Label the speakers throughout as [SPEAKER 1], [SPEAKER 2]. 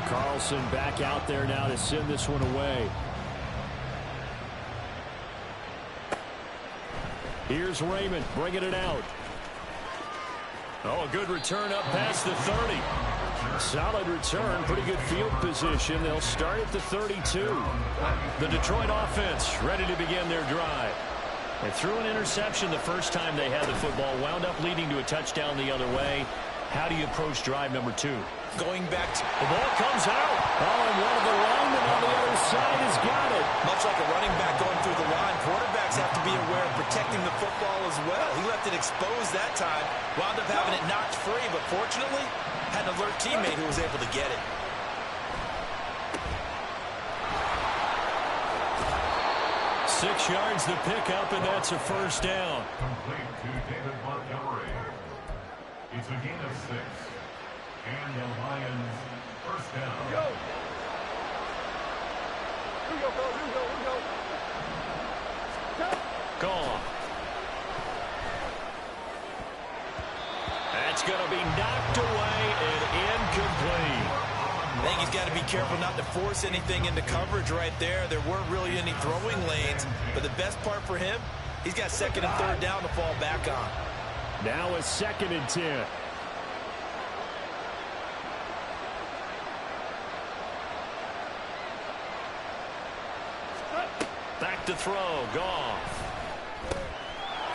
[SPEAKER 1] Carlson back out there now to send this one away. Here's Raymond bringing it out. Oh, a good return up past the 30. Solid return, pretty good field position. They'll start at the 32. The Detroit offense ready to begin their drive. They threw an interception the first time they had the football, wound up leading to a touchdown the other way. How do you approach drive number 2?
[SPEAKER 2] Going back to
[SPEAKER 1] the ball comes out. Oh, and one of the linemen on the other side has got it.
[SPEAKER 2] Much like a running back going through the line, quarterbacks have to be aware of protecting the football as well. He left it exposed that time, wound up having it knocked free, but fortunately had an alert teammate who was able to get it.
[SPEAKER 1] Six yards the pickup, and that's a first down.
[SPEAKER 3] Complete to David Montgomery. It's a gain of 6. And the Lions first down.
[SPEAKER 4] Go. Here we go, fellas. Here we go. Here we go.
[SPEAKER 1] Gone. That's going to be knocked away and incomplete.
[SPEAKER 2] I think he's got to be careful not to force anything into coverage right there. There weren't really any throwing lanes, but the best part for him, he's got second and third down to fall back on.
[SPEAKER 1] Now a 2nd and 10. Back to throw. Goff.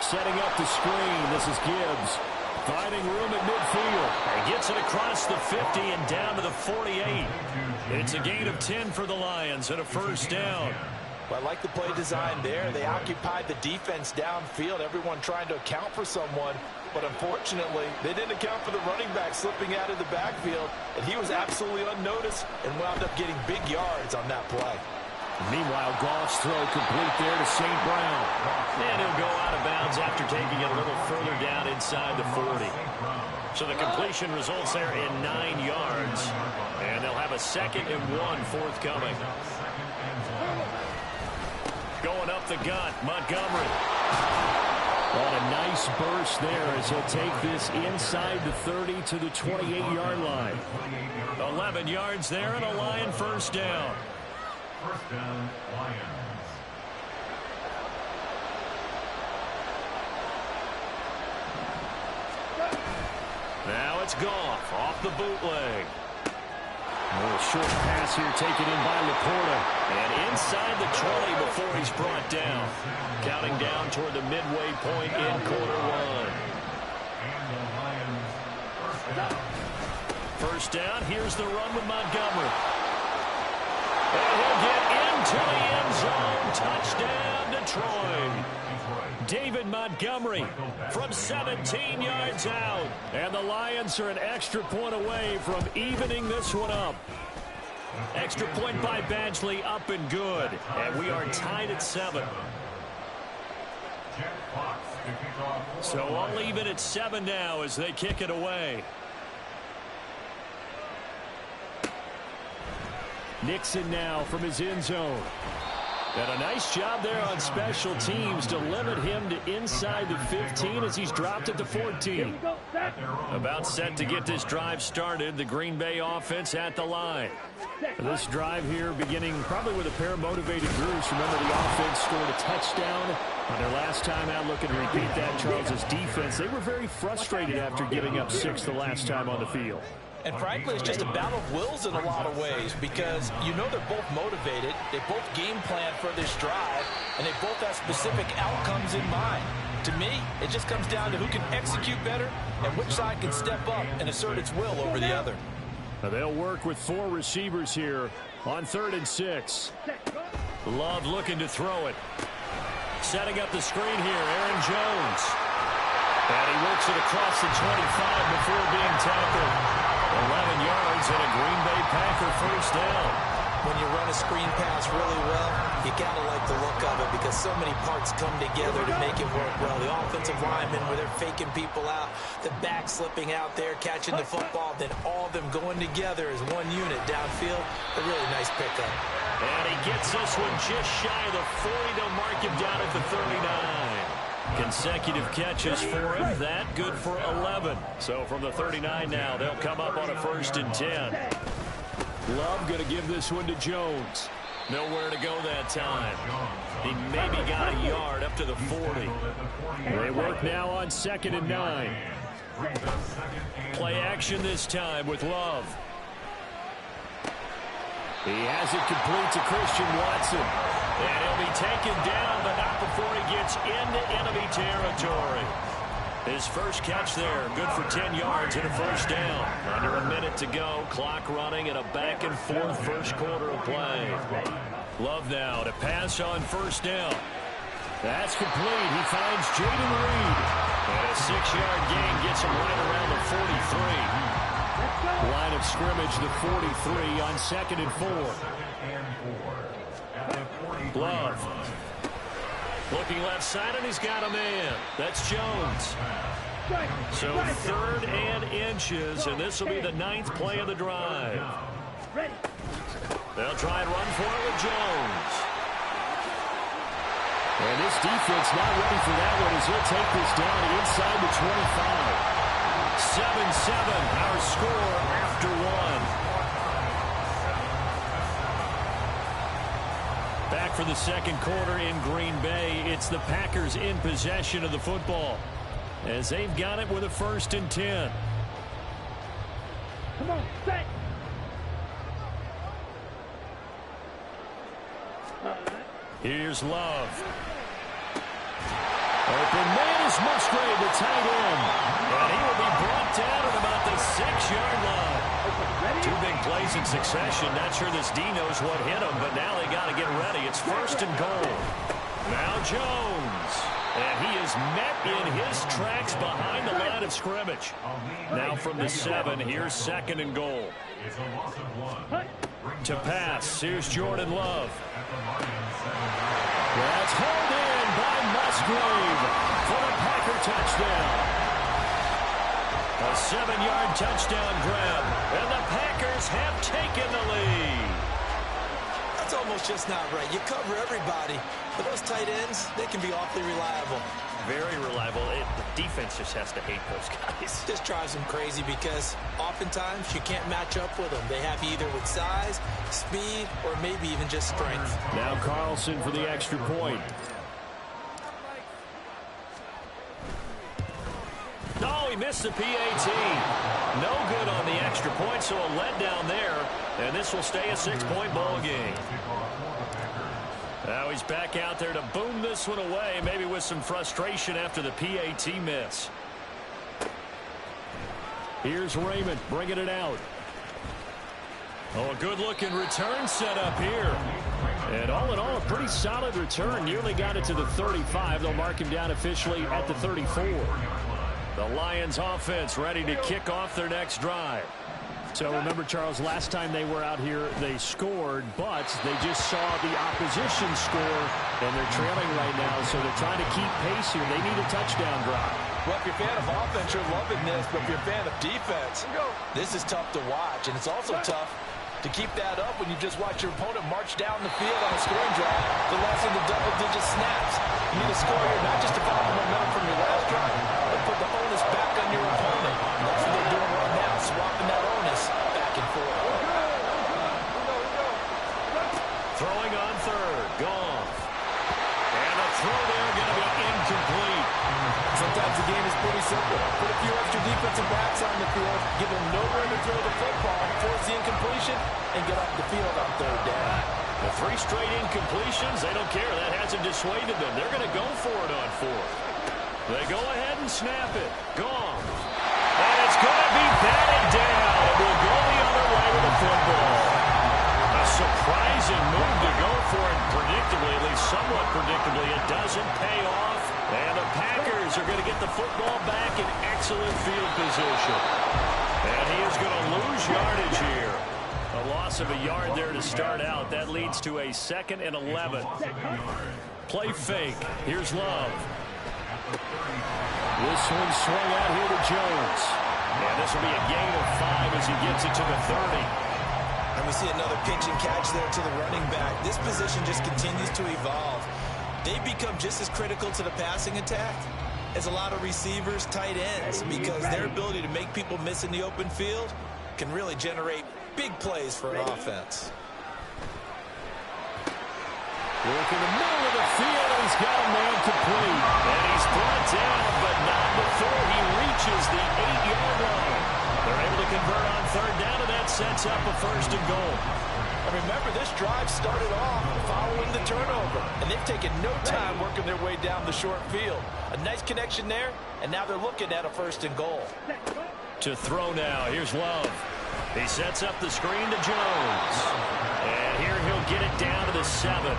[SPEAKER 1] Setting up the screen. This is Gibbs. Finding room at midfield. And gets it across the 50 and down to the 48. It's a gain of 10 for the Lions and a first down.
[SPEAKER 2] Well, I like the play design there. They occupied the defense downfield, everyone trying to account for someone. But unfortunately, they didn't account for the running back slipping out of the backfield. And he was absolutely unnoticed and wound up getting big yards on that play.
[SPEAKER 1] Meanwhile, Goff's throw complete there to St. Brown. And he'll go out of bounds after taking it a little further down inside the 40. So the completion results there in 9 yards. And they'll have a 2nd and 1 forthcoming. Going up the gut, Montgomery. On a nice burst there as he'll take this inside the 30 to the 28-yard line. 11 yards there and a Lion first down.
[SPEAKER 3] First down, Lions.
[SPEAKER 1] Now it's Goff off the bootleg. A little short pass here taken in by Laporta. And inside the 20 before he's brought down. Counting down toward the midway point in quarter 1.
[SPEAKER 3] And the Lions
[SPEAKER 1] First down, here's the run with Montgomery. And he'll get into the end zone. Touchdown, Detroit. David Montgomery from 17 yards out. And the Lions are an extra point away from evening this one up. Extra point by Badgley, up and good. And we are tied at 7. So I'll leave it at 7 now as they kick it away. Nixon now from his end zone. And a nice job there on special teams to limit him to inside the 15 as he's dropped at the 14. About set to get this drive started. The Green Bay offense at the line. This drive here beginning probably with a pair of motivated groups. Remember, the offense scored a touchdown on their last time out. Looking to repeat that. Charles' defense, they were very frustrated after giving up 6 the last time on the field.
[SPEAKER 2] And frankly, it's just a battle of wills in a lot of ways because you know they're both motivated. They both game plan for this drive, and they both have specific outcomes in mind. To me, it just comes down to who can execute better and which side can step up and assert its will over the other.
[SPEAKER 1] Now they'll work with 4 receivers here on 3rd and 6. Love looking to throw it. Setting up the screen here, Aaron Jones. And he works it across the 25 before being tackled. 11 yards and a Green Bay Packer first down.
[SPEAKER 2] When you run a screen pass really well, you got to like the look of it because so many parts come together to make it work well. The offensive linemen where they're faking people out, the back slipping out there, catching the football, then all of them going together as one unit downfield. A really nice pickup.
[SPEAKER 1] And he gets this one just shy of the 40. They'll mark him down at the 39. Consecutive catches for him. That good for 11. So from the 39 now, they'll come up on a 1st and 10. Love going to give this one to Jones. Nowhere to go that time. He maybe got a yard up to the 40. They work now on 2nd and 9. Play action this time with Love. He has it complete to Christian Watson. And he'll be taken down, but not before he gets into enemy territory. His first catch there, good for 10 yards and a first down. Under a minute to go, clock running in a back-and-forth first quarter of play. Love now to pass on first down. That's complete. He finds Jayden Reed. And a 6-yard gain gets him right around the 43. Line of scrimmage, the 43 on 2nd and 4. Love. Looking left side, and he's got a man. That's Jones. So 3rd and inches, and this will be the 9th play of the drive. They'll try and run for it with Jones. And this defense not ready for that one as he'll take this down inside the 25. 7-7, our score after 1. Back for the second quarter in Green Bay. It's the Packers in possession of the football as they've got it with a 1st and 10.
[SPEAKER 4] Come on, set.
[SPEAKER 1] Here's Love. Open man is Musgrave, the tight end. And he will be brought down at about the 6-yard line. 2 big plays in succession. Not sure this D knows what hit him, but now they got to get ready. It's 1st and goal. Now Jones. And he is met in his tracks behind the line of scrimmage. Now from the 7, here's 2nd and goal. To pass, here's Jordan Love. That's hauled in by Musgrave for the Packer touchdown. A 7-yard touchdown grab, and the Packers have taken the lead.
[SPEAKER 2] That's almost just not right. You cover everybody, but those tight ends, they can be awfully reliable.
[SPEAKER 5] Very reliable. The defense just has to hate those guys.
[SPEAKER 2] Just drives them crazy because oftentimes you can't match up with them. They have either with size, speed, or maybe even just strength.
[SPEAKER 1] Now Carlson for the extra point. No, he missed the PAT. No good on the extra point, so a letdown there. And this will stay a 6-point ball game. Now he's back out there to boom this one away, maybe with some frustration after the PAT miss. Here's Raymond bringing it out. Oh, a good-looking return set up here. And all in all, a pretty solid return. Nearly got it to the 35. They'll mark him down officially at the 34. The Lions offense ready to kick off their next drive. So remember, Charles, last time they were out here, they scored, but they just saw the opposition score, and they're trailing right now, so they're trying to keep pace here. They need a touchdown drive.
[SPEAKER 6] Well, if you're a fan of offense, you're loving this, but if you're a fan of defense, this is tough to watch, and it's also tough to keep that up when you just watch your opponent march down the field on a scoring drive to less than the double-digit snaps. You need to score here, not just to follow the momentum from your last drive, but put the onus back on your opponent. And that's what they're doing right now, swapping that onus back and forth.
[SPEAKER 1] Throwing on 3rd, Goff. And the throw there going to be incomplete.
[SPEAKER 6] Sometimes the game is pretty simple. Put a few extra defensive backs on the field, give them nowhere to throw the football, force the incompletion, and get off the field on 3rd down.
[SPEAKER 1] The 3 straight incompletions, they don't care. That hasn't dissuaded them. They're going to go for it on 4th. They go ahead and snap it. Goff. And it's going to be batted down. It will go the other way with the football. A surprising move to go for it predictably, at least somewhat predictably. It doesn't pay off. And the Packers are going to get the football back in excellent field position. And he is going to lose yardage here. A loss of a yard there to start out. That leads to a 2nd and 11. Play fake. Here's Love. This one swung out here to Jones. And this will be a gain of 5 as he gets it to the 30.
[SPEAKER 2] And we see another pitch and catch there to the running back. This position just continues to evolve. They become just as critical to the passing attack as a lot of receivers, tight ends, because their ability to make people miss in the open field can really generate Big plays for an offense.
[SPEAKER 1] Work in the middle of the field. He's got a man complete. And he's brought down, but not before he reaches the 8-yard line. They're able to convert on third down, and that sets up a 1st and goal.
[SPEAKER 6] And remember, this drive started off following the turnover. And they've taken no time working their way down the short field. A nice connection there, and now they're looking at a 1st and goal.
[SPEAKER 1] To throw now. Here's Love. He sets up the screen to Jones. And here he'll get it down to the 7.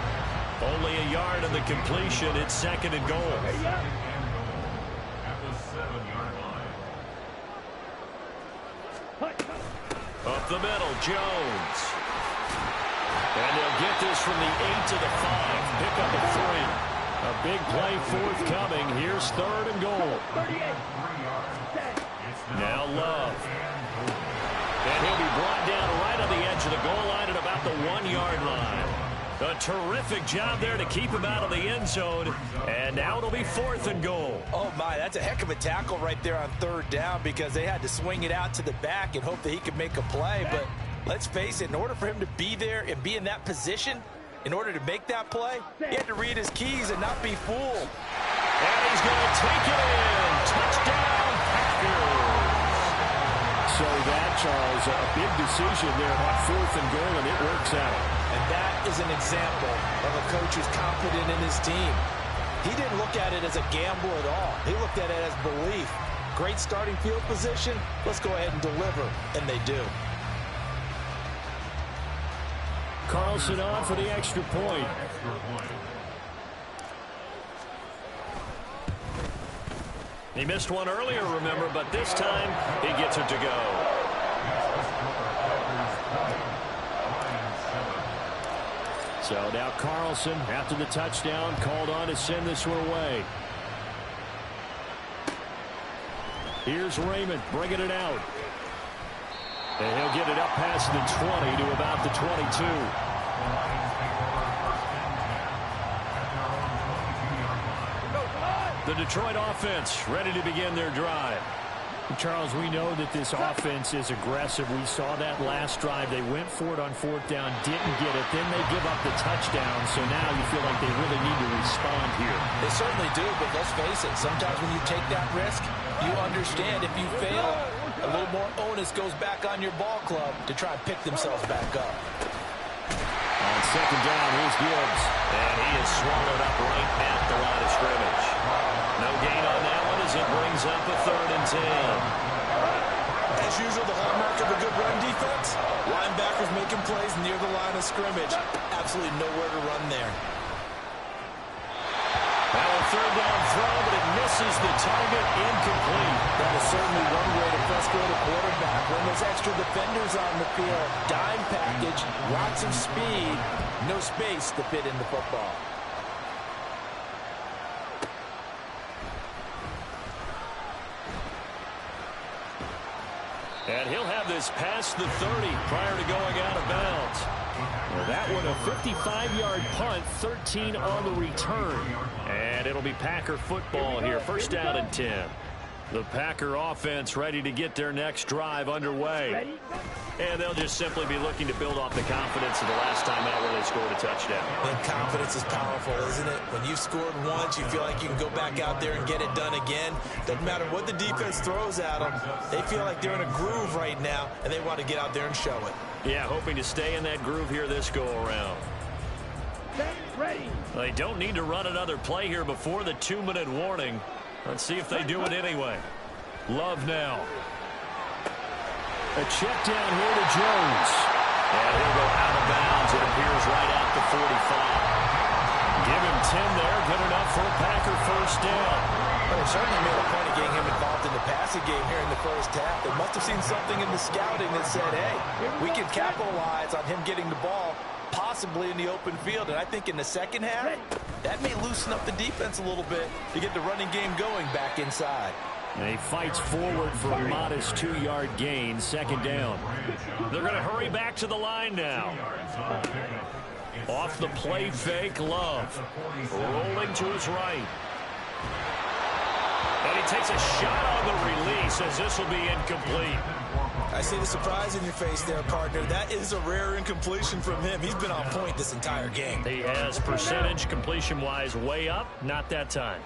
[SPEAKER 1] Only a yard on the completion. It's 2nd and goal.
[SPEAKER 3] At the 7-yard line.
[SPEAKER 1] Up the middle, Jones. And they'll get this from the 8 to the 5. Pick up a 3. A big play forthcoming. Here's 3rd and goal. Now Love. And he'll be brought down right on the edge of the goal line at about the 1-yard line. A terrific job there to keep him out of the end zone. And now it'll be 4th and goal.
[SPEAKER 6] Oh, my, that's a heck of a tackle right there on 3rd down because they had to swing it out to the back and hope that he could make a play. But let's face it, in order for him to be there and be in that position, in order to make that play, he had to read his keys and not be fooled.
[SPEAKER 1] And he's going to take it in. Touchdown, Packers. So that, Charles, a big decision there on 4th and goal, and it works out.
[SPEAKER 2] And that is an example of a coach who's confident in his team. He didn't look at it as a gamble at all. He looked at it as belief. Great starting field position. Let's go ahead and deliver. And they do.
[SPEAKER 1] Carlson on for the extra point. He missed one earlier, remember, but this time he gets it to go. So now Carlson, after the touchdown, called on to send this one away. Here's Raymond bringing it out. And he'll get it up past the 20 to about the 22. The Detroit offense ready to begin their drive.
[SPEAKER 7] Charles, we know that this offense is aggressive. We saw that last drive. They went for it on 4th down, didn't get it. Then they give up the touchdown. So now you feel like they really need to respond here.
[SPEAKER 6] They certainly do, but let's face it. Sometimes when you take that risk, you understand if you fail, a little more onus goes back on your ball club to try and pick themselves back up.
[SPEAKER 1] On 2nd down, here's Gibbs. And he is swallowed up right at the line of scrimmage. No gain on that one as it brings up a 3rd and 10.
[SPEAKER 2] As usual, the hallmark of a good run defense, linebackers making plays near the line of scrimmage. Absolutely nowhere to run there.
[SPEAKER 1] Now a 3rd down throw, but it misses the target, incomplete.
[SPEAKER 2] That is certainly one way to frustrate a quarterback. When there's extra defenders on the field, dime package, lots of speed, no space to fit in the football.
[SPEAKER 1] And he'll have this past the 30 prior to going out of bounds. Well, that one a 55-yard punt, 13 on the return. And it'll be Packer football here, 1st down and 10. The Packer offense ready to get their next drive underway. And they'll just simply be looking to build off the confidence of the last time out where they scored a touchdown.
[SPEAKER 2] And confidence is powerful, isn't it? When you've scored once, you feel like you can go back out there and get it done again. Doesn't matter what the defense throws at them. They feel like they're in a groove right now, and they want to get out there and show it.
[SPEAKER 1] Yeah, hoping to stay in that groove here this go-around.
[SPEAKER 4] Ready.
[SPEAKER 1] They don't need to run another play here before the 2-minute warning. Let's see if they do it anyway. Love now. A check down here to Jones. And he'll go out of bounds. It appears right at the 45. Give him 10 there. Good enough for a Packer 1st down.
[SPEAKER 2] Well, they certainly made a point of getting him involved in the passing game here in the 1st half. They must have seen something in the scouting that said, hey, we can capitalize on him getting the ball possibly in the open field. And I think in the 2nd half, that may loosen up the defense a little bit to get the running game going back inside.
[SPEAKER 1] And he fights forward for a modest 2-yard gain, 2nd down. They're going to hurry back to the line now. Off the play fake, Love. Rolling to his right. And he takes a shot on the release as this will be incomplete.
[SPEAKER 2] I see the surprise in your face there, partner. That is a rare incompletion from him. He's been on point this entire game.
[SPEAKER 1] He has percentage completion-wise way up. Not that time.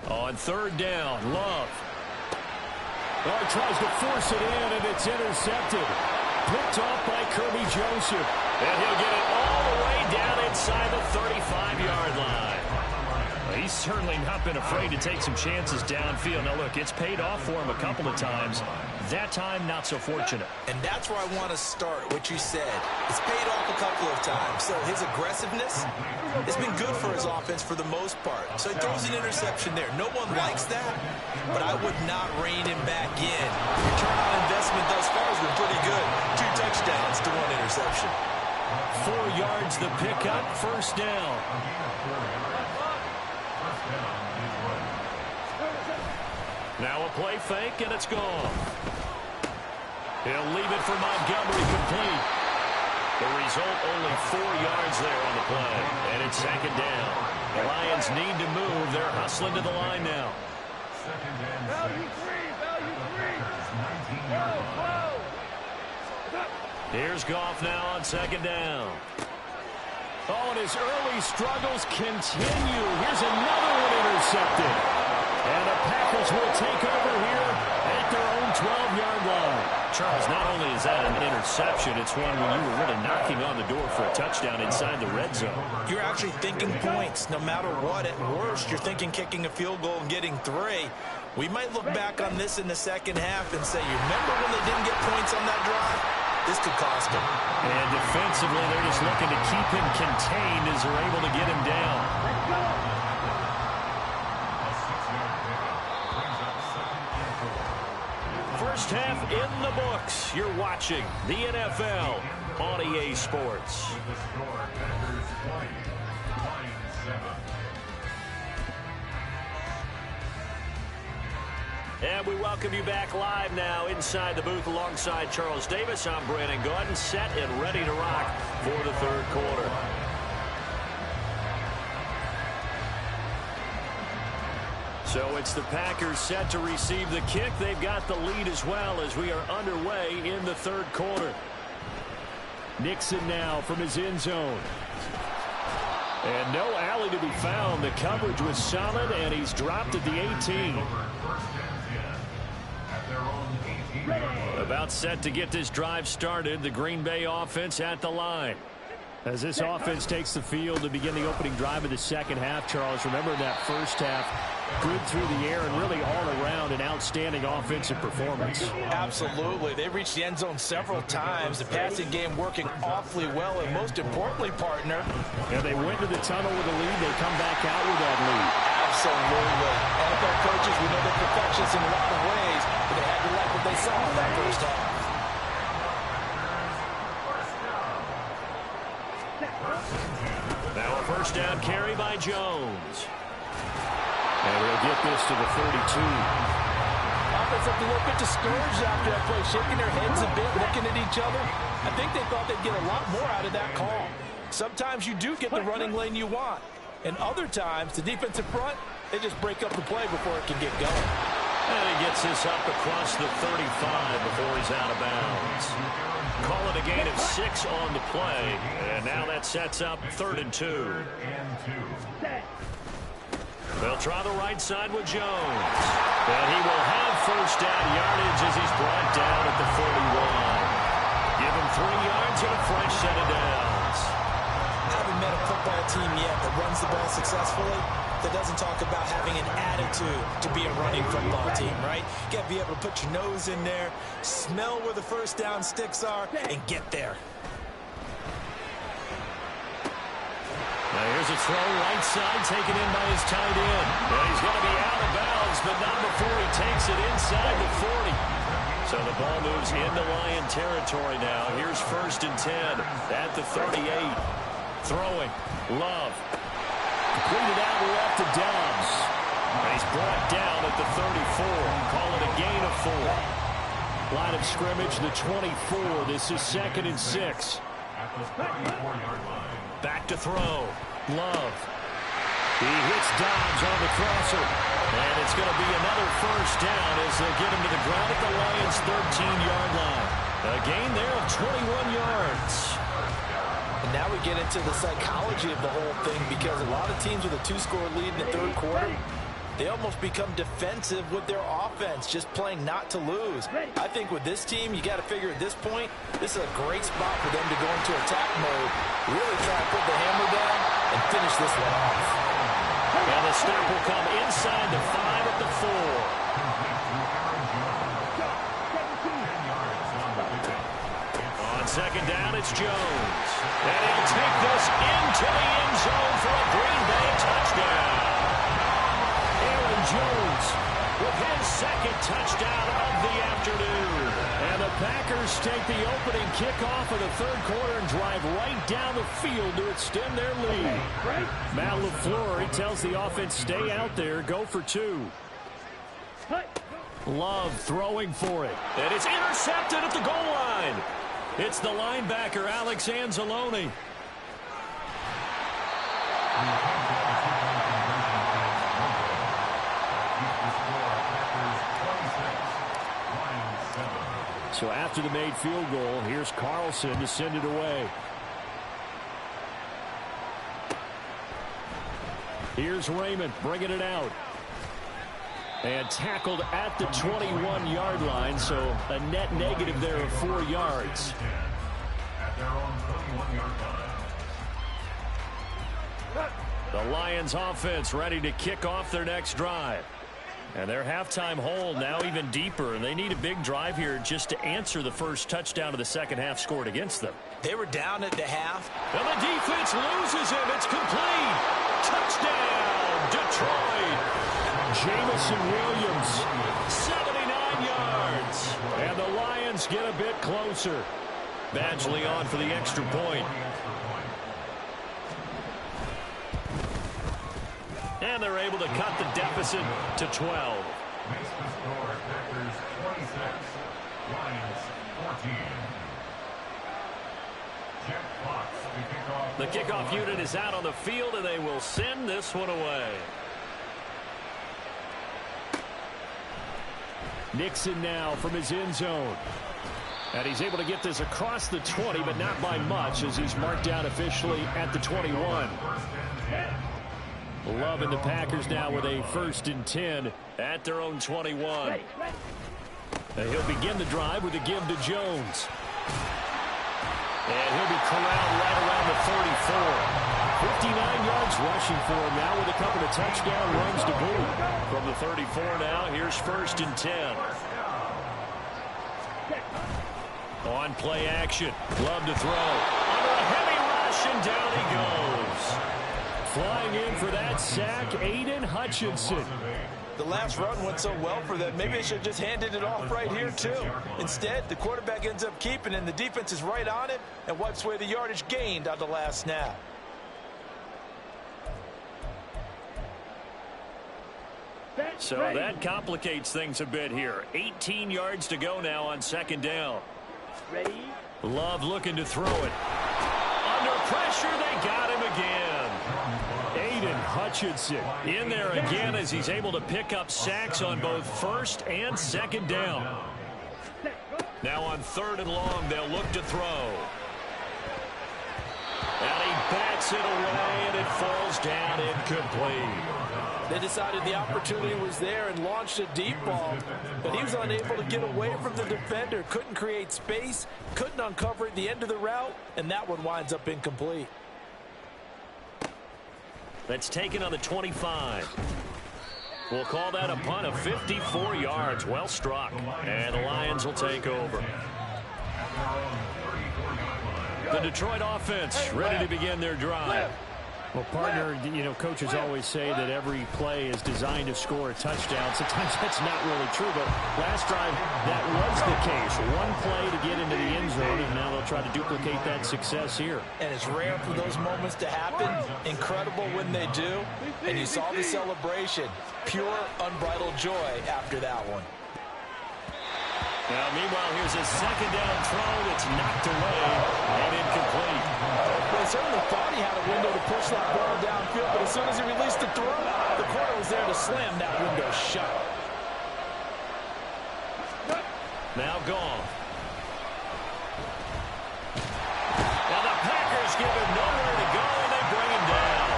[SPEAKER 1] On third down, Love. Oh, he tries to force it in, and it's intercepted. Picked off by Kirby Joseph. And he'll get it all the way down inside the 35-yard line. He's certainly not been afraid to take some chances downfield. Now, look, it's paid off for him a couple of times. That time, not so fortunate.
[SPEAKER 2] And that's where I want to start, what you said. It's paid off a couple of times. So his aggressiveness has been good for his offense for the most part. So he throws an interception there. No one likes that, but I would not rein him back in. Return on investment thus far has been pretty good. 2 touchdowns to 1 interception.
[SPEAKER 1] 4 yards the pickup, first down. Now a play fake, and it's gone. He'll leave it for Montgomery complete. The result, only 4 yards there on the play, and it's second down. The Lions need to move. They're hustling to the line now.
[SPEAKER 4] Value three.
[SPEAKER 1] Here's Goff now on second down. Oh, and his early struggles continue. Here's another one intercepted. And the Packers will take over here at their own 12-yard line. Charles, not only is that an interception, it's one when you were really knocking on the door for a touchdown inside the red zone.
[SPEAKER 2] You're actually thinking points. No matter what, at worst, you're thinking kicking a field goal and getting 3. We might look back on this in the second half and say, you remember when they didn't get points on that drive? This could cost him.
[SPEAKER 1] And defensively, they're just looking to keep him contained as they're able to get him down. First half in the books. You're watching the NFL on EA Sports. And we welcome you back live now inside the booth alongside Charles Davis. I'm Brandon Gaudin, set and ready to rock for the third quarter. So it's the Packers set to receive the kick. They've got the lead as well as we are underway in the third quarter. Nixon now from his end zone. And no alley to be found. The coverage was solid, and he's dropped at the 18. About set to get this drive started. The Green Bay offense at the line. As this offense takes the field to begin the opening drive of the second half, Charles, remember that first half, good through the air and really all around an outstanding offensive performance.
[SPEAKER 6] Absolutely. They reached the end zone several times. The passing game working awfully well, and most importantly, partner.
[SPEAKER 1] And they went to the tunnel with a lead. They come back out with that lead.
[SPEAKER 6] Absolutely. NFL coaches, we know they're perfectionists in a lot of ways, but they had to like what they saw in that first half.
[SPEAKER 1] Now a first down carry by Jones. And we'll get this to the 32.
[SPEAKER 6] Offense looked a little bit discouraged after that play, shaking their heads a bit, looking at each other. I think they thought they'd get a lot more out of that call. Sometimes you do get the running lane you want. And other times, the defensive front, they just break up the play before it can get going.
[SPEAKER 1] And he gets this up across the 35 before he's out of bounds. Call it a gain of 6 on the play. And now that sets up 3rd and 2. They'll try the right side with Jones. And he will have first down yardage as he's brought down at the 41. Give him 3 yards and a fresh set of downs.
[SPEAKER 2] I haven't met a football team yet that runs the ball successfully that doesn't talk about having an attitude to be a running football team, right? You got to be able to put your nose in there, smell where the first down sticks are, and get there.
[SPEAKER 1] Now here's a throw right side taken in by his tight end. And he's going to be out of bounds, but not before he takes it inside the 40. So the ball moves into Lion territory now. Here's 1st and 10 at the 38. Throwing. Love. Completed out left to Dobbs. And he's brought down at the 34. Call it a gain of 4. Line of scrimmage, the 24. This is 2nd and 6.
[SPEAKER 3] At the 34-yard line.
[SPEAKER 1] Back to throw. Love. He hits Dobbs on the crosser. And it's going to be another first down as they get him to the ground at the Lions' 13-yard line. A gain there of 21 yards.
[SPEAKER 6] And now we get into the psychology of the whole thing, because a lot of teams with a 2-score lead in the third quarter, they almost become defensive with their offense, just playing not to lose. I think with this team, you got to figure at this point, this is a great spot for them to go into attack mode, really try to put the hammer down and finish this one off.
[SPEAKER 1] And the snap will come inside the 5 at the 4. On second down, it's Jones. And he'll take this into the end zone for a Green Bay touchdown. Aaron Jones with his second touchdown of the afternoon. And the Packers take the opening kickoff of the third quarter and drive right down the field to extend their lead. Matt LaFleur, he tells the offense, stay out there, go for 2. Love throwing for it. And it's intercepted at the goal line. It's the linebacker, Alex Anzalone. So after the made field goal, here's Carlson to send it away. Here's Raymond bringing it out. And tackled at the 21-yard line, so a net negative there of 4 yards.
[SPEAKER 3] At their own 21-yard line.
[SPEAKER 1] The Lions offense ready to kick off their next drive. And their halftime hole now even deeper, and they need a big drive here just to answer the first touchdown of the second half scored against them.
[SPEAKER 2] They were down at the half.
[SPEAKER 1] And the defense loses him. It's complete. Touchdown, Detroit. Jamison Williams, 79 yards. And the Lions get a bit closer. Badgley on for the extra point. And they're able to cut the deficit to 12.
[SPEAKER 3] Makes the score Packers 26, Lions 14. Jeff Fox to kick off.
[SPEAKER 1] The kickoff unit is out on the field, and they will send this one away. Nixon now from his end zone. And he's able to get this across the 20, but not by much, as he's marked down officially at the 21. Love and the Packers now with a 1st and 10 at their own 21. And he'll begin the drive with a give to Jones. And he'll be corralled right around the 34. 59 yards rushing for him now with a couple of touchdown runs to boot. From the 34 now, here's 1st and 10. On play action. Love to throw. Under a heavy rush, and down he goes. Flying in for that sack, Aiden Hutchinson.
[SPEAKER 6] The last run went so well for them, maybe they should have just handed it off right here, too. Instead, the quarterback ends up keeping it, and the defense is right on it and wipes away the yardage gained on the last snap.
[SPEAKER 1] So that complicates things a bit here. 18 yards to go now on 2nd down.
[SPEAKER 4] Ready?
[SPEAKER 1] Love looking to throw it. Under pressure, they got him again. Aiden Hutchinson in there again as he's able to pick up sacks on both 1st and 2nd down. Now on 3rd and long, they'll look to throw. And he bats it away, and it falls down incomplete.
[SPEAKER 6] They decided the opportunity was there and launched a deep ball, but he was unable to get away from the defender, couldn't create space, couldn't uncover at the end of the route, and that one winds up incomplete.
[SPEAKER 1] That's taken on the 25. We'll call that a punt of 54 yards. Well struck. And the Lions will take over. The Detroit offense ready to begin their drive. Well, partner, you know, coaches always say that every play is designed to score a touchdown. Sometimes that's not really true, but last drive, that was the case. One play to get into the end zone, and now they'll try to duplicate that success here.
[SPEAKER 6] And it's rare for those moments to happen. Incredible when they do. And you saw the celebration. Pure, unbridled joy after that one.
[SPEAKER 1] Now, meanwhile, here's a second down throw that's knocked away and incomplete.
[SPEAKER 6] Well, he certainly thought he had a window to push that ball downfield, but as soon as he released the throw, the corner was there to slam that window shut.
[SPEAKER 1] Now Goff. Now the Packers give him nowhere to go, and they bring him down.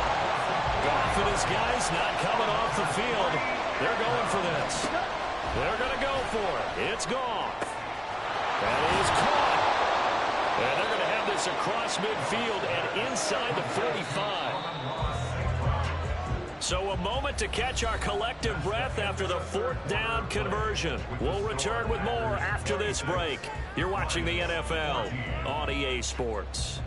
[SPEAKER 1] Goff and his guys not coming off the field. They're going for this. They're going to go for it. It's Goff. That is caught. And they're going to have this across midfield and inside the 45. So a moment to catch our collective breath after the 4th down conversion. We'll return with more after this break. You're watching the NFL on EA Sports.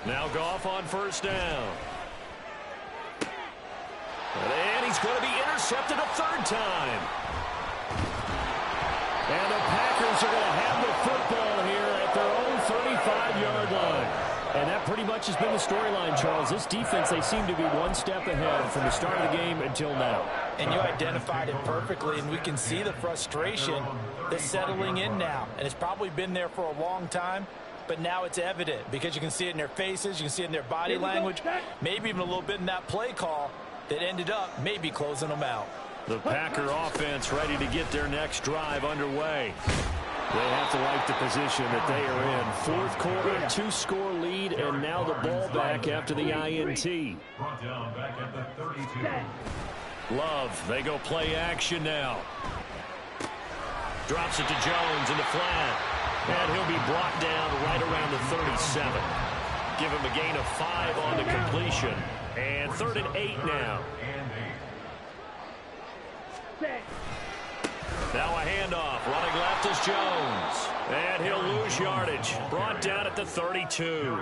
[SPEAKER 1] Now Goff on 1st down. And he's going to be intercepted a 3rd time. And the Packers are going to have the football here at their own 35-yard line. And that pretty much has been the storyline, Charles. This defense, they seem to be one step ahead from the start of the game until now.
[SPEAKER 2] And you identified it perfectly, and we can see the frustration that's settling in now. And it's probably been there for a long time, but now it's evident because you can see it in their faces, you can see it in their body language, maybe even a little bit in that play call that ended up maybe closing them out.
[SPEAKER 1] The Packer offense ready to get their next drive underway. They have to like the position that they are in. 4th quarter, 2-score lead, and now the ball back after the INT.
[SPEAKER 3] Brought down back at the 32.
[SPEAKER 1] Love, they go play action now. Drops it to Jones in the flat. And he'll be brought down right around the 37. Give him a gain of 5 on the completion. And 3rd and 8 now. Now a handoff. Running left is Jones. And he'll lose yardage. Brought down at the 32.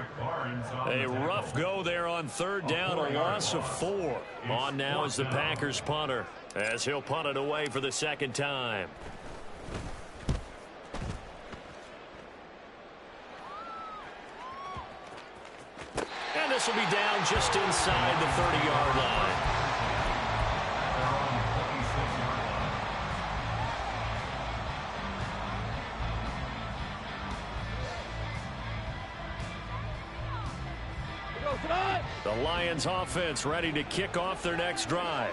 [SPEAKER 1] A rough go there on 3rd down. A loss of 4. On now is the Packers punter, as he'll punt it away for the 2nd time. And this will be down just inside the 30-yard line. The Lions offense ready to kick off their next drive.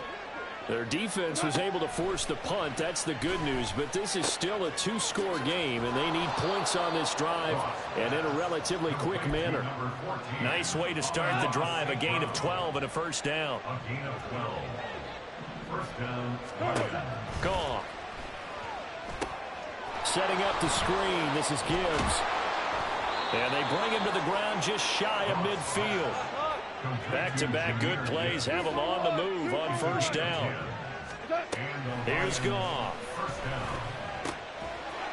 [SPEAKER 1] Their defense was able to force the punt. That's the good news, but this is still a 2-score game, and they need points on this drive and in a relatively quick manner. Nice way to start the drive, a gain of 12 and a 1st down.
[SPEAKER 3] A gain of 12. 1st down.
[SPEAKER 1] Gone. Setting up the screen. This is Gibbs. And they bring him to the ground just shy of midfield. Back-to-back good plays have him on the move on 1st down. Here's Goff.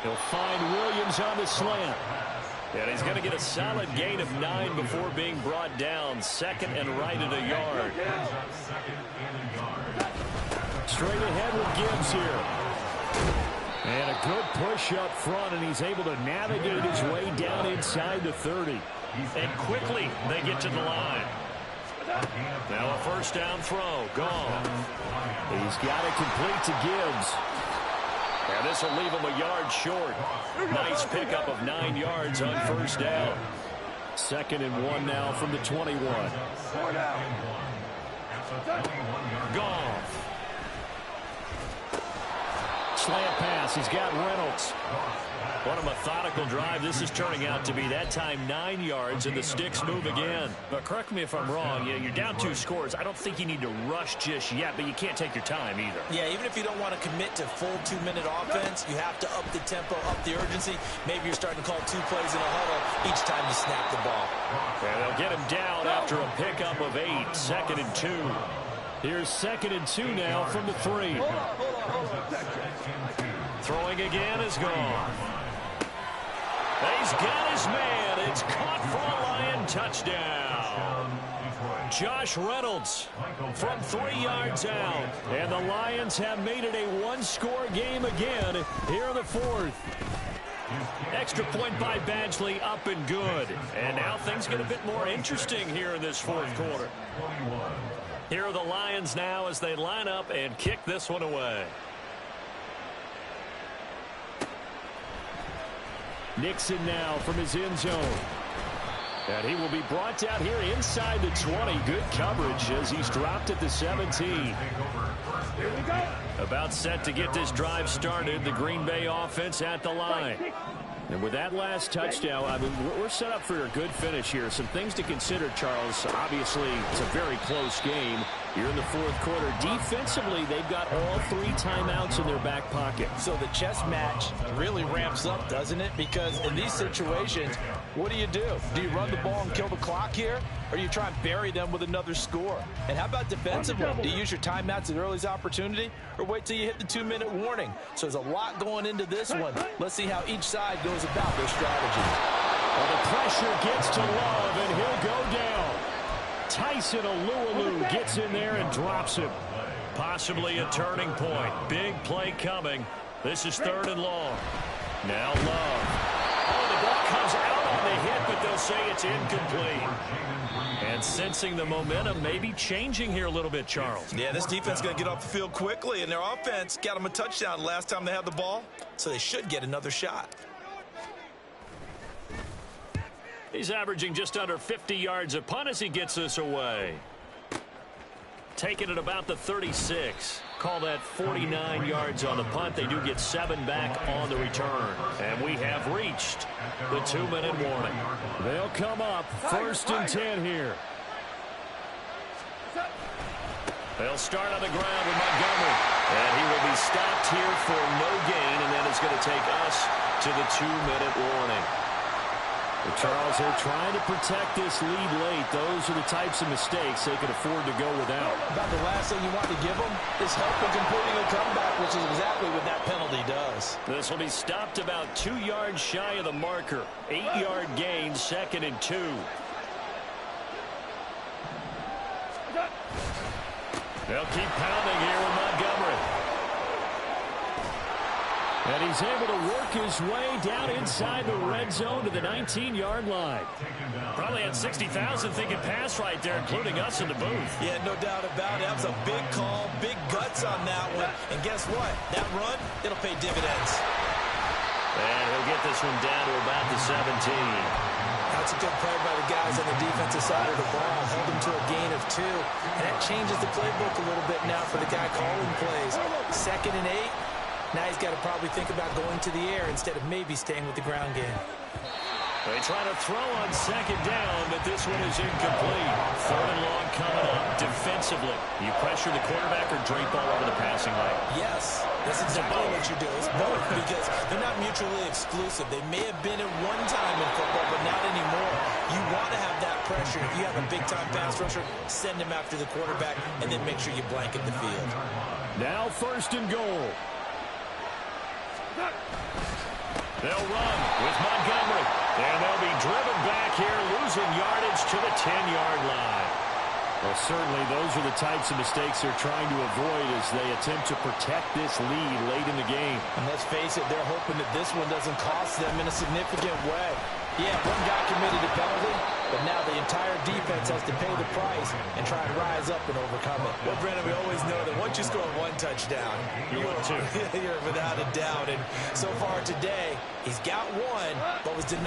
[SPEAKER 1] He'll find Williams on the slant. And he's going to get a solid gain of 9 before being brought down. 2nd and right at a yard. Straight ahead with Gibbs here. And a good push up front, and he's able to navigate his way down inside the 30. And quickly they get to the line. Now a 1st down throw. Gone. He's got it complete to Gibbs. And this will leave him a yard short. Nice pickup of 9 yards on 1st down. 2nd and 1 now from the 21. Gone. Slant pass. He's got Reynolds. What a methodical drive this is turning out to be. That time 9 yards, and the sticks move again. But correct me if I'm wrong. You're down 2 scores. I don't think you need to rush just yet, but you can't take your time either.
[SPEAKER 2] Yeah, even if you don't want to commit to full 2-minute offense, you have to up the tempo, up the urgency. Maybe you're starting to call 2 plays in a huddle each time you snap the ball.
[SPEAKER 1] And they'll get him down after a pickup of 8. 2nd and 2. Here's 2nd and 2 now from the 3. Throwing again is gone. He's got his man. It's caught for a Lion touchdown. Josh Reynolds from 3 yards out. And the Lions have made it a one-score game again here in the fourth. Extra point by Badgley, up and good. And now things get a bit more interesting here in this fourth quarter. Here are the Lions now as they line up and kick this one away. Nixon now from his end zone. And he will be brought down here inside the 20. Good coverage as he's dropped at the 17.
[SPEAKER 4] Here we go.
[SPEAKER 1] About set to get this drive started. The Green Bay offense at the line. And with that last touchdown, I mean, we're set up for a good finish here. Some things to consider, Charles. Obviously, it's a very close game. You're in the fourth quarter. Defensively, they've got all 3 timeouts in their back pocket.
[SPEAKER 6] So the chess match really ramps up, doesn't it? Because in these situations, what do? Do you run the ball and kill the clock here? Or do you try and bury them with another score? And how about defensively? Do you use your timeouts at early's opportunity? Or wait till you hit the 2-minute warning? So there's a lot going into this one. Let's see how each side goes about their strategy.
[SPEAKER 1] Well, the pressure gets to Love, and he'll go down. Tyson Alualu gets in there and drops him. Possibly a turning point. Big play coming. This is 3rd and long. Now Love. Oh, the ball comes out on the hit, but they'll say it's incomplete. And sensing the momentum maybe changing here a little bit, Charles.
[SPEAKER 2] Yeah, this defense is going to get off the field quickly, and their offense got them a touchdown last time they had the ball, so they should get another shot.
[SPEAKER 1] He's averaging just under 50 yards a punt as he gets this away. Taking it about the 36. Call that 49 yards on the punt. They do get 7 back on the return. And we have reached the 2-minute warning. They'll come up 1st and 10 here. They'll start on the ground with Montgomery. And he will be stopped here for no gain. And then it's going to take us to the 2-minute warning. Well, Charles, they're trying to protect this lead late. Those are the types of mistakes they could afford to go without.
[SPEAKER 6] About the last thing you want to give them is help in completing a comeback, which is exactly what that penalty does.
[SPEAKER 1] This will be stopped about 2 yards shy of the marker. 8-yard gain, 2nd and 2. They'll keep pounding here with Montgomery. And he's able to work his way down inside the red zone to the 19-yard line. Probably had 60,000 thinking pass right there, including us in the booth.
[SPEAKER 2] Yeah, no doubt about it. That was a big call, big guts on that one. And guess what? That run, it'll pay dividends.
[SPEAKER 1] And he'll get this one down to about the 17.
[SPEAKER 2] That's a good play by the guys on the defensive side of the ball. Held them to a gain of 2. And that changes the playbook a little bit now for the guy calling plays. 2nd and 8. Now he's got to probably think about going to the air instead of maybe staying with the ground game.
[SPEAKER 1] They try to throw on 2nd down, but this one is incomplete. 3rd and long coming up defensively. You pressure the quarterback or drape all over the passing lane?
[SPEAKER 2] Yes, that's exactly what you do. It's both because they're not mutually exclusive. They may have been at one time in football, but not anymore. You want to have that pressure. If you have a big-time pass rusher, send him after the quarterback, and then make sure you blanket the field.
[SPEAKER 1] Now 1st and goal. They'll run with Montgomery. And they'll be driven back here, losing yardage to the 10-yard line. Well, certainly those are the types of mistakes they're trying to avoid as they attempt to protect this lead late in the game.
[SPEAKER 6] And let's face it, they're hoping that this one doesn't cost them in a significant way. Yeah, one guy committed a penalty, but now the entire defense has to pay the price and try and rise up and overcome it.
[SPEAKER 2] Well, Brandon, we always know that once you score 1 touchdown,
[SPEAKER 1] you win 2.
[SPEAKER 2] You're without a doubt. And so far today, he's got 1, but was denied.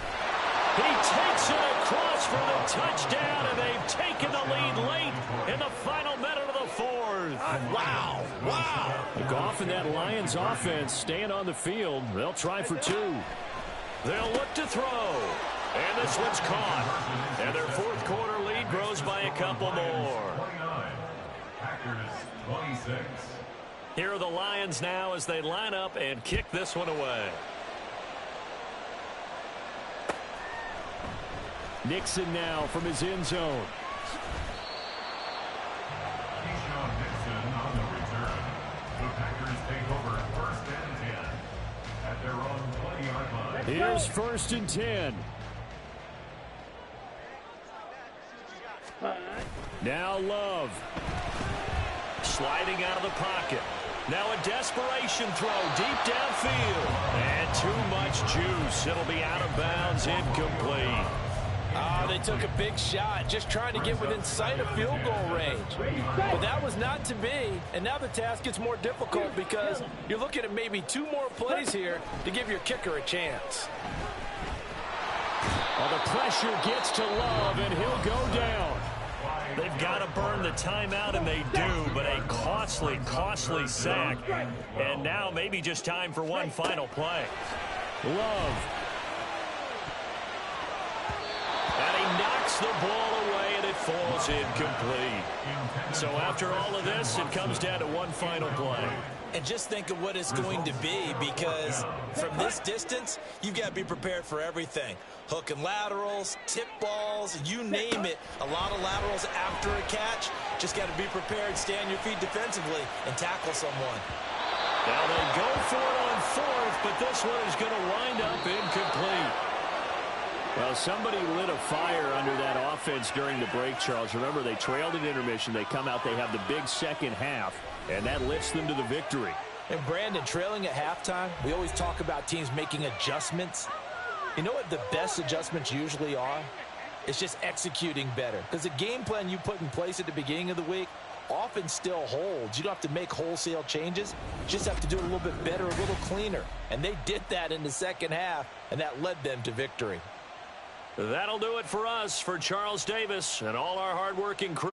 [SPEAKER 1] He takes it across for the touchdown, and they've taken the lead late in the final minute of the 4th. Wow. The Goff and that Lions offense staying on the field. They'll try for 2. They'll look to throw. And this one's caught. And their fourth quarter lead grows by a couple more.
[SPEAKER 3] 29. Packers 26.
[SPEAKER 1] Here are the Lions now as they line up and kick this one away. Nixon now from his end zone.
[SPEAKER 3] Keyshawn Nixon on the return. The Packers take over 1st and 10 at their own 20-yard line.
[SPEAKER 1] Here's 1st and 10. Now Love. Sliding out of the pocket. Now a desperation throw deep downfield. And too much juice. It'll be out of bounds, incomplete.
[SPEAKER 6] Oh, they took a big shot, just trying to get within sight of field goal range. But that was not to be, and now the task gets more difficult because you're looking at maybe 2 more plays here to give your kicker a chance.
[SPEAKER 1] Well, the pressure gets to Love, and he'll go down.
[SPEAKER 5] They've got to burn the timeout, and they do, but a costly, costly sack. And now maybe just time for one final play.
[SPEAKER 1] Love. And he knocks the ball away, and it falls incomplete. So after all of this, it comes down to one final play.
[SPEAKER 2] And just think of what it's going to be, because from this distance, you've got to be prepared for everything. Hook and laterals, tip balls, you name it. A lot of laterals after a catch. Just got to be prepared, stay on your feet defensively, and tackle someone.
[SPEAKER 1] Now they go for it on 4th, but this one is going to wind up incomplete. Well, somebody lit a fire under that offense during the break, Charles. Remember, they trailed at intermission. They come out, they have the big second half, and that lifts them to the victory.
[SPEAKER 6] And Brandon, trailing at halftime, we always talk about teams making adjustments. You know what the best adjustments usually are? It's just executing better. Because the game plan you put in place at the beginning of the week often still holds. You don't have to make wholesale changes. You just have to do it a little bit better, a little cleaner. And they did that in the second half, and that led them to victory.
[SPEAKER 1] That'll do it for us. For Charles Davis and all our hardworking crew.